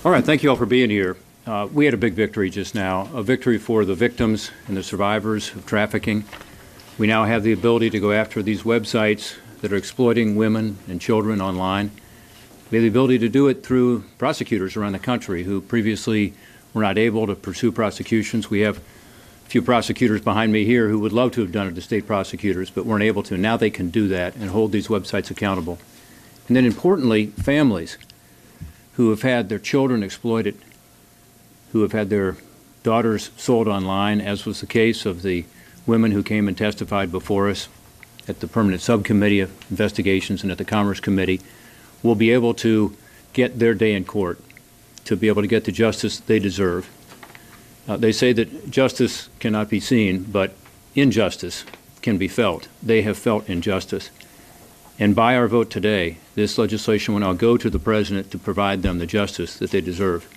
All right, thank you all for being here. We had a big victory just now, a victory for the victims and the survivors of trafficking. We now have the ability to go after these websites that are exploiting women and children online. We have the ability to do it through prosecutors around the country who previously were not able to pursue prosecutions. We have a few prosecutors behind me here who would love to have done it as state prosecutors but weren't able to. Now they can do that and hold these websites accountable. And then importantly, families who have had their children exploited, who have had their daughters sold online, as was the case of the women who came and testified before us at the Permanent Subcommittee of Investigations and at the Commerce Committee, will be able to get their day in court, to be able to get the justice they deserve. They say that justice cannot be seen, but injustice can be felt. They have felt injustice. And by our vote today, this legislation will now go to the President to provide them the justice that they deserve.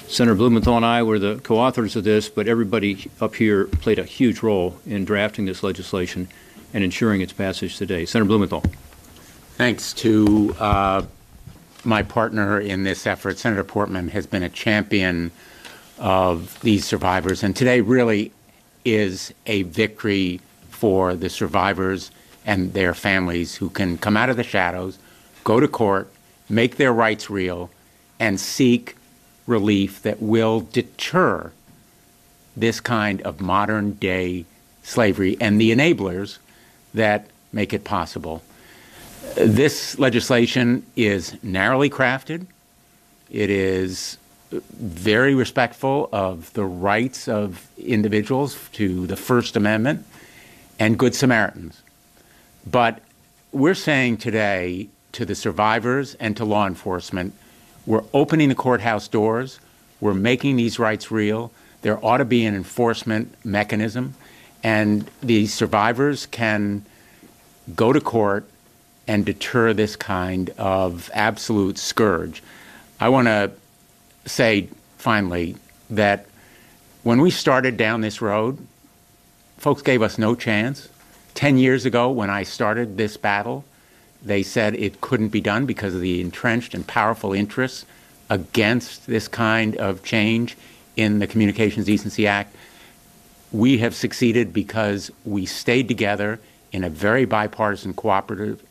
Senator Blumenthal and I were the co-authors of this, but everybody up here played a huge role in drafting this legislation and ensuring its passage today. Senator Blumenthal. Thanks to my partner in this effort. Senator Portman has been a champion of these survivors, and today really is a victory for the survivors and their families who can come out of the shadows, go to court, make their rights real, and seek relief that will deter this kind of modern-day slavery and the enablers that make it possible. This legislation is narrowly crafted. It is very respectful of the rights of individuals to the First Amendment and Good Samaritans. But we're saying today to the survivors and to law enforcement, we're opening the courthouse doors. We're making these rights real. There ought to be an enforcement mechanism, and the survivors can go to court and deter this kind of absolute scourge. I want to say, finally, that when we started down this road, folks gave us no chance. 10 years ago, when I started this battle, they said it couldn't be done because of the entrenched and powerful interests against this kind of change in the Communications Decency Act. We have succeeded because we stayed together in a very bipartisan cooperative,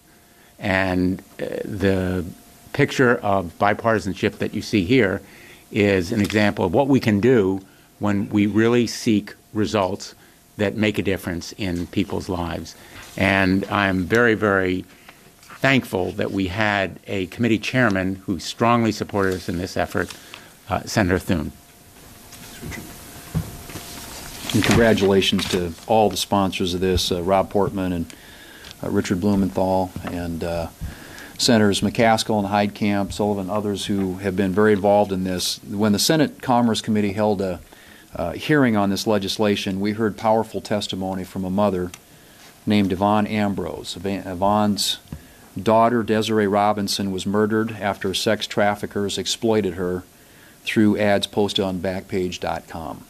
and the picture of bipartisanship that you see here is an example of what we can do when we really seek results that make a difference in people's lives. And I'm very, very thankful that we had a committee chairman who strongly supported us in this effort, Senator Thune. And congratulations to all the sponsors of this, Rob Portman and Richard Blumenthal, and Senators McCaskill and Heidkamp, Sullivan, others who have been very involved in this. When the Senate Commerce Committee held a hearing on this legislation, we heard powerful testimony from a mother named Yvonne Ambrose. Yvonne's daughter, Desiree Robinson, was murdered after sex traffickers exploited her through ads posted on Backpage.com.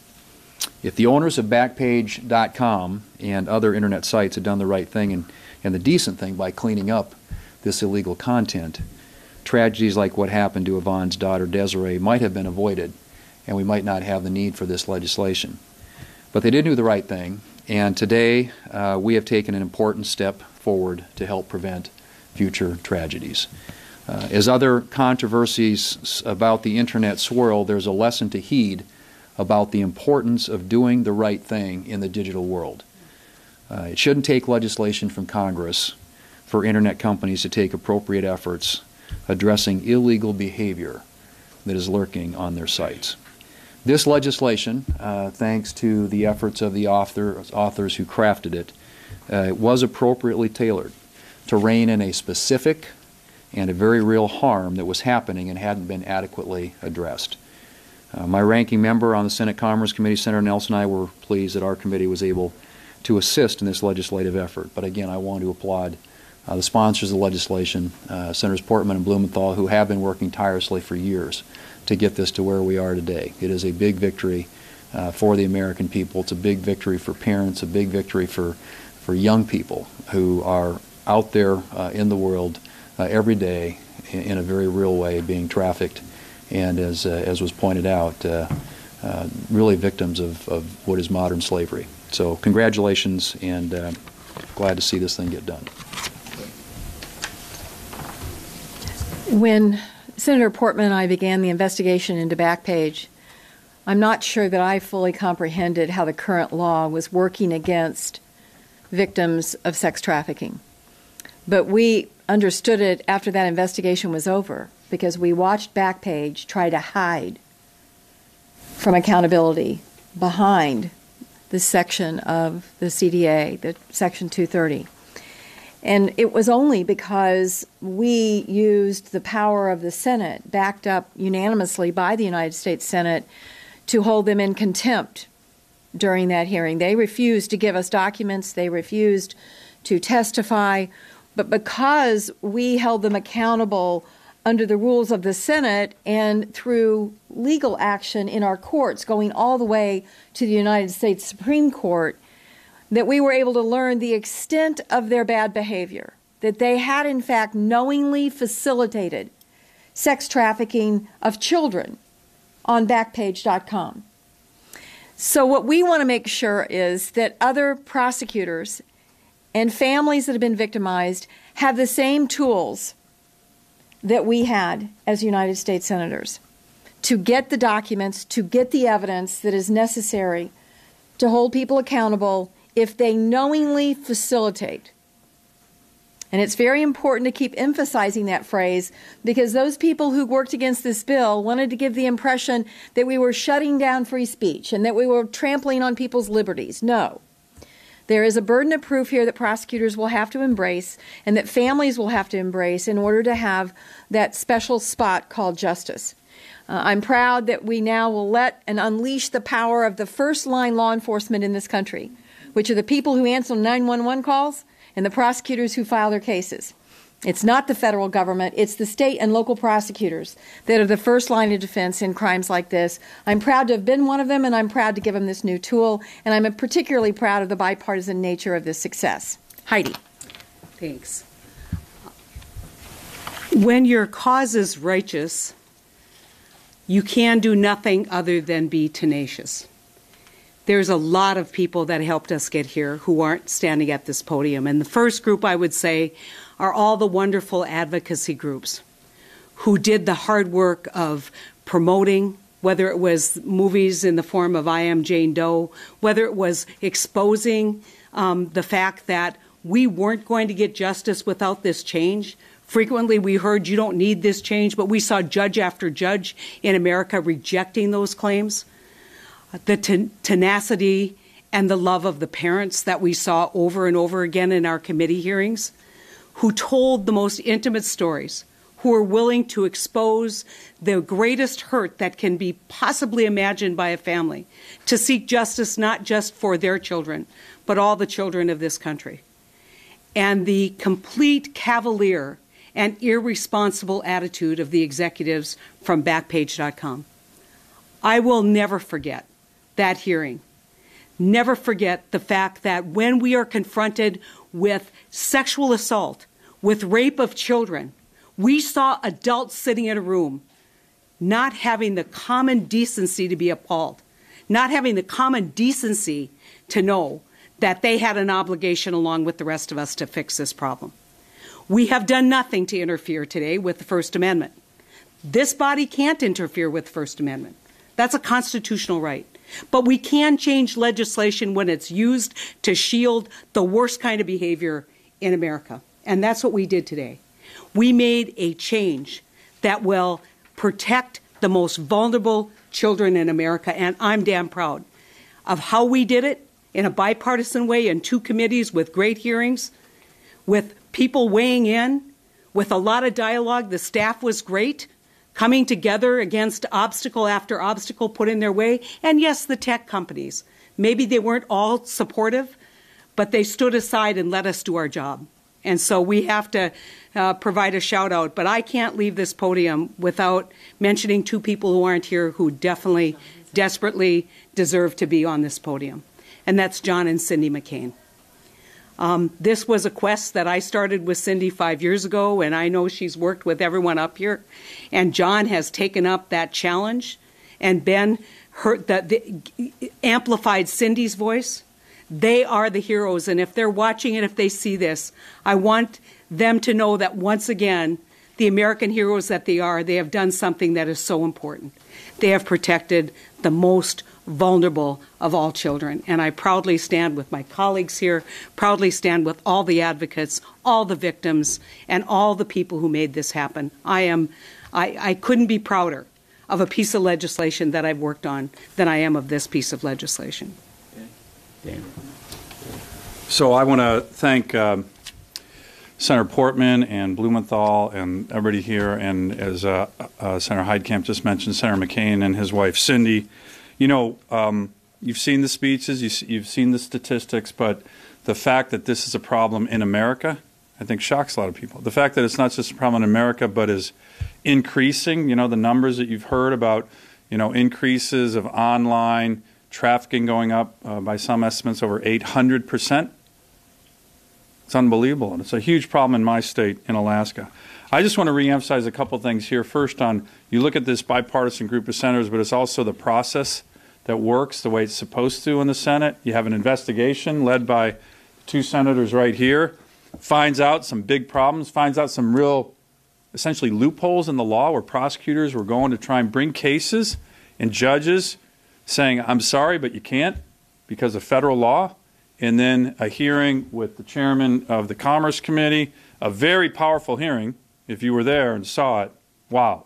If the owners of Backpage.com and other internet sites had done the right thing and the decent thing by cleaning up this illegal content, tragedies like what happened to Yvonne's daughter Desiree might have been avoided, and we might not have the need for this legislation. But they did do the right thing, and today we have taken an important step forward to help prevent future tragedies. As other controversies about the internet swirl, there's a lesson to heed about the importance of doing the right thing in the digital world. It shouldn't take legislation from Congress for internet companies to take appropriate efforts addressing illegal behavior that is lurking on their sites. This legislation, thanks to the efforts of the authors who crafted it, was appropriately tailored to rein in a specific and a very real harm that was happening and hadn't been adequately addressed. My ranking member on the Senate Commerce Committee, Senator Nelson, and I were pleased that our committee was able to assist in this legislative effort. But again, I want to applaud the sponsors of the legislation, Senators Portman and Blumenthal, who have been working tirelessly for years to get this to where we are today. It is a big victory for the American people. It's a big victory for parents, a big victory for young people who are out there in the world every day in a very real way being trafficked, and as was pointed out, really victims of what is modern slavery. So congratulations, and glad to see this thing get done. When Senator Portman and I began the investigation into Backpage, I'm not sure that I fully comprehended how the current law was working against victims of sex trafficking. But we understood it after that investigation was over, because we watched Backpage try to hide from accountability behind this section of the CDA, the Section 230. And it was only because we used the power of the Senate, backed up unanimously by the United States Senate, to hold them in contempt during that hearing. They refused to give us documents. They refused to testify. But because we held them accountable under the rules of the Senate and through legal action in our courts, going all the way to the United States Supreme Court, that we were able to learn the extent of their bad behavior, that they had in fact knowingly facilitated sex trafficking of children on Backpage.com. So what we want to make sure is that other prosecutors and families that have been victimized have the same tools that we had as United States senators to get the documents, to get the evidence that is necessary to hold people accountable if they knowingly facilitate. And it's very important to keep emphasizing that phrase, because those people who worked against this bill wanted to give the impression that we were shutting down free speech and that we were trampling on people's liberties. No. There is a burden of proof here that prosecutors will have to embrace and that families will have to embrace in order to have that special spot called justice. I'm proud that we now will let and unleash the power of the first-line law enforcement in this country, which are the people who answer 911 calls and the prosecutors who file their cases. It's not the federal government, it's the state and local prosecutors that are the first line of defense in crimes like this. I'm proud to have been one of them, and I'm proud to give them this new tool, and I'm particularly proud of the bipartisan nature of this success. Heidi. Thanks. When your cause is righteous, you can do nothing other than be tenacious. There's a lot of people that helped us get here who aren't standing at this podium. And the first group, I would say, are all the wonderful advocacy groups who did the hard work of promoting, whether it was movies in the form of I Am Jane Doe, whether it was exposing the fact that we weren't going to get justice without this change. Frequently we heard you don't need this change, but we saw judge after judge in America rejecting those claims. The tenacity and the love of the parents that we saw over and over again in our committee hearings, who told the most intimate stories, who are willing to expose the greatest hurt that can be possibly imagined by a family, to seek justice not just for their children, but all the children of this country. And the complete cavalier and irresponsible attitude of the executives from Backpage.com. I will never forget that hearing. Never forget the fact that when we are confronted with sexual assault, with rape of children, we saw adults sitting in a room not having the common decency to be appalled, not having the common decency to know that they had an obligation along with the rest of us to fix this problem. We have done nothing to interfere today with the First Amendment. This body can't interfere with the First Amendment. That's a constitutional right. But we can change legislation when it's used to shield the worst kind of behavior in America. And that's what we did today. We made a change that will protect the most vulnerable children in America, and I'm damn proud of how we did it in a bipartisan way in 2 committees with great hearings, with people weighing in, with a lot of dialogue. The staff was great, coming together against obstacle after obstacle put in their way. And yes, the tech companies. Maybe they weren't all supportive, but they stood aside and let us do our job. And so we have to provide a shout out. But I can't leave this podium without mentioning 2 people who aren't here who definitely desperately deserve to be on this podium, and that's John and Cindy McCain. This was a quest that I started with Cindy 5 years ago, and I know she's worked with everyone up here. And John has taken up that challenge, and Ben amplified Cindy's voice. They are the heroes, and if they're watching it, if they see this, I want them to know that once again, the American heroes that they are, they have done something that is so important. They have protected the most vulnerable of all children. And I proudly stand with my colleagues here, proudly stand with all the advocates, all the victims, and all the people who made this happen. I couldn't be prouder of a piece of legislation that I've worked on than I am of this piece of legislation. Dan. So I want to thank Senator Portman and Blumenthal and everybody here, and as Senator Heidkamp just mentioned, Senator McCain and his wife Cindy. You know, you've seen the speeches, you've seen the statistics, but the fact that this is a problem in America, I think shocks a lot of people. The fact that it's not just a problem in America, but is increasing, you know, the numbers that you've heard about, you know, increases of online trafficking going up by some estimates over 800%. It's unbelievable, and it's a huge problem in my state, in Alaska. I just want to reemphasize a couple things here. First on, you look at this bipartisan group of senators, but it's also the process that works the way it's supposed to in the Senate. You have an investigation led by two senators right here, finds out some big problems, finds out some real, essentially loopholes in the law where prosecutors were going to try and bring cases and judges saying, I'm sorry, but you can't because of federal law. And then a hearing with the chairman of the Commerce Committee, a very powerful hearing, if you were there and saw it. Wow.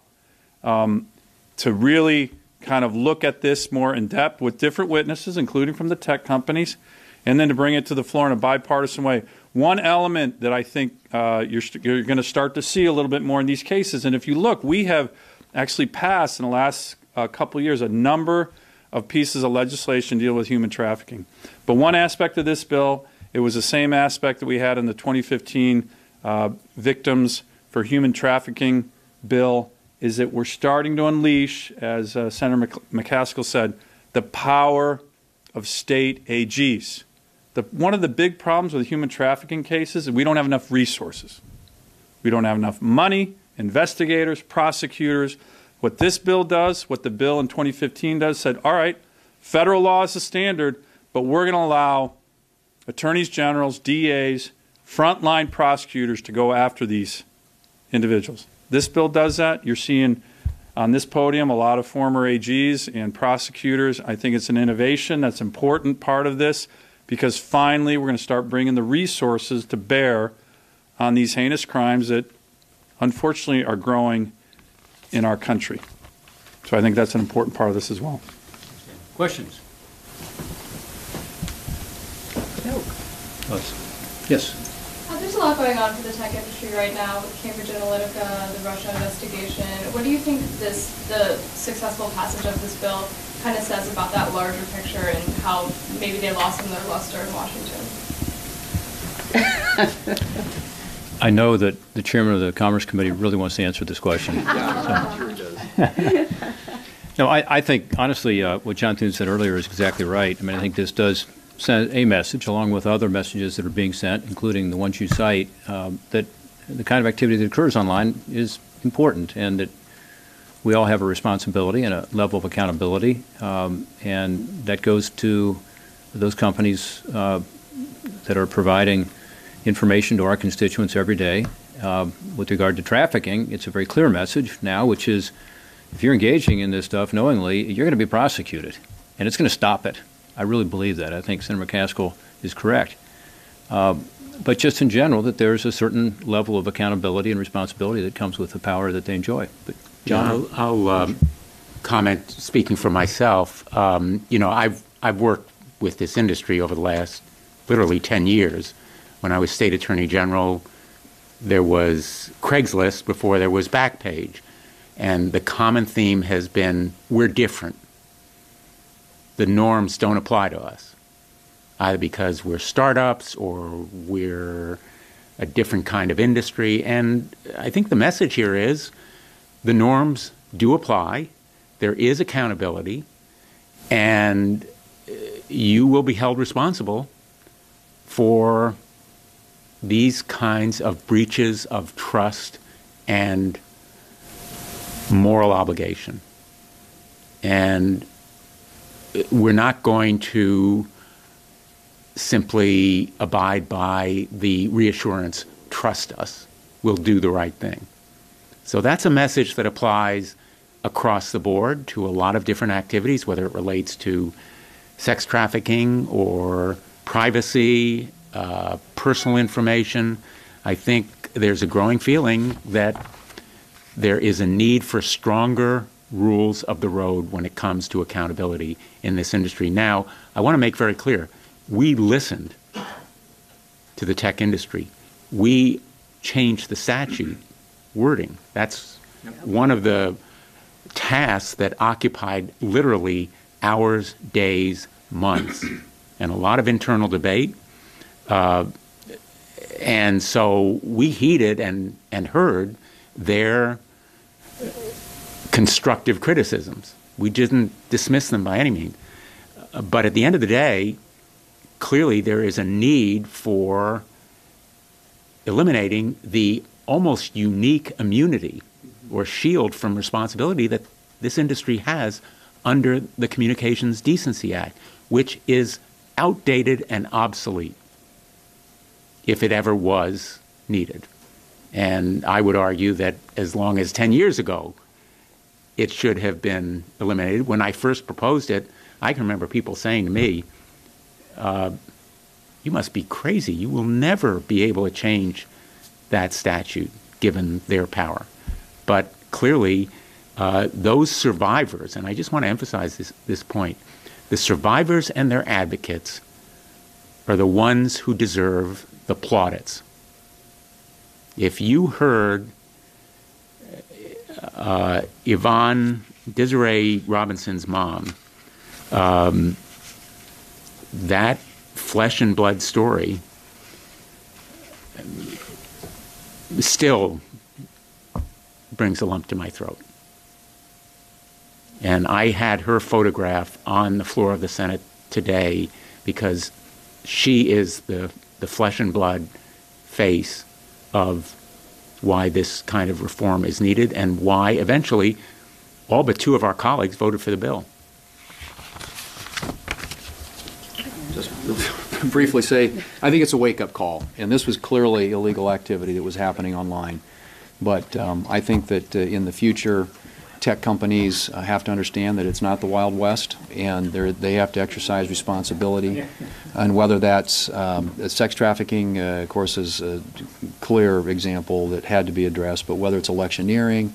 To really kind of look at this more in depth with different witnesses, including from the tech companies, and then to bring it to the floor in a bipartisan way. One element that I think you're going to start to see a little bit more in these cases, and if you look, we have actually passed in the last couple of years a number of pieces of legislation deal with human trafficking. But one aspect of this bill, it was the same aspect that we had in the 2015 Victims for Human Trafficking bill, is that we're starting to unleash, as Senator McCaskill said, the power of state AGs. One of the big problems with human trafficking cases is we don't have enough resources. We don't have enough money, investigators, prosecutors. What this bill does, what the bill in 2015 does, said, all right, federal law is the standard, but we're going to allow attorneys generals, DAs, frontline prosecutors to go after these individuals. This bill does that. You're seeing on this podium a lot of former AGs and prosecutors. I think it's an innovation that's an important part of this, because finally we're going to start bringing the resources to bear on these heinous crimes that unfortunately are growing in our country. So I think that's an important part of this as well. Questions? Yes. There's a lot going on for the tech industry right now with Cambridge Analytica, the Russia investigation. What do you think the successful passage of this bill kind of says about that larger picture and how maybe they lost some of their luster in Washington? I know that the chairman of the Commerce Committee really wants to answer this question. No, I think, honestly, what John Thune said earlier is exactly right. I mean, I think this does send a message, along with other messages that are being sent, including the ones you cite, that the kind of activity that occurs online is important, and that we all have a responsibility and a level of accountability, and that goes to those companies that are providing information to our constituents every day. With regard to trafficking, it's a very clear message now, which is if you're engaging in this stuff knowingly, you're going to be prosecuted, and it's going to stop it. I really believe that. I think Senator McCaskill is correct. But just in general, that there's a certain level of accountability and responsibility that comes with the power that they enjoy. But John, I'll comment, speaking for myself. You know, I've worked with this industry over the last literally 10 years. When I was State Attorney General, there was Craigslist before there was Backpage. And the common theme has been, we're different. The norms don't apply to us, either because we're startups or we're a different kind of industry. And I think the message here is the norms do apply. There is accountability. And you will be held responsible for these kinds of breaches of trust and moral obligation. And we're not going to simply abide by the reassurance, trust us, we'll do the right thing. So that's a message that applies across the board to a lot of different activities, whether it relates to sex trafficking or privacy, personal information. I think there's a growing feeling that there is a need for stronger rules of the road when it comes to accountability in this industry. Now, I want to make very clear, we listened to the tech industry. We changed the statute wording. That's one of the tasks that occupied literally hours, days, months, and a lot of internal debate. And so we heeded and heard their constructive criticisms. We didn't dismiss them by any means. But at the end of the day, clearly there is a need for eliminating the almost unique immunity or shield from responsibility that this industry has under the Communications Decency Act, which is outdated and obsolete, if it ever was needed. And I would argue that as long as 10 years ago, it should have been eliminated. When I first proposed it, I can remember people saying to me, you must be crazy. You will never be able to change that statute, given their power. But clearly, those survivors, and I just want to emphasize this point, the survivors and their advocates are the ones who deserve the plaudits. If you heard Yvonne Desiree Robinson's mom, that flesh and blood story still brings a lump to my throat. And I had her photograph on the floor of the Senate today because she is the flesh and blood face of why this kind of reform is needed and why eventually all but two of our colleagues voted for the bill. Just briefly say, I think it's a wake-up call, and this was clearly illegal activity that was happening online. But I think that in the future, tech companies have to understand that it's not the Wild West, and they have to exercise responsibility. And whether that's sex trafficking, of course, is a clear example that had to be addressed, but whether it's electioneering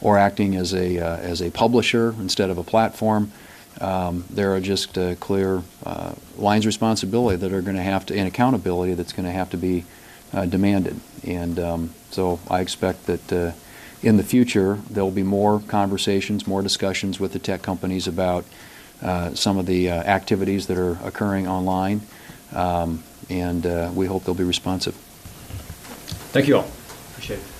or acting as a publisher instead of a platform, there are just clear lines of responsibility that are going to have to, and accountability that's going to have to be demanded. And so I expect that in the future there will be more conversations, more discussions with the tech companies about some of the activities that are occurring online, and we hope they'll be responsive. Thank you all. Appreciate it.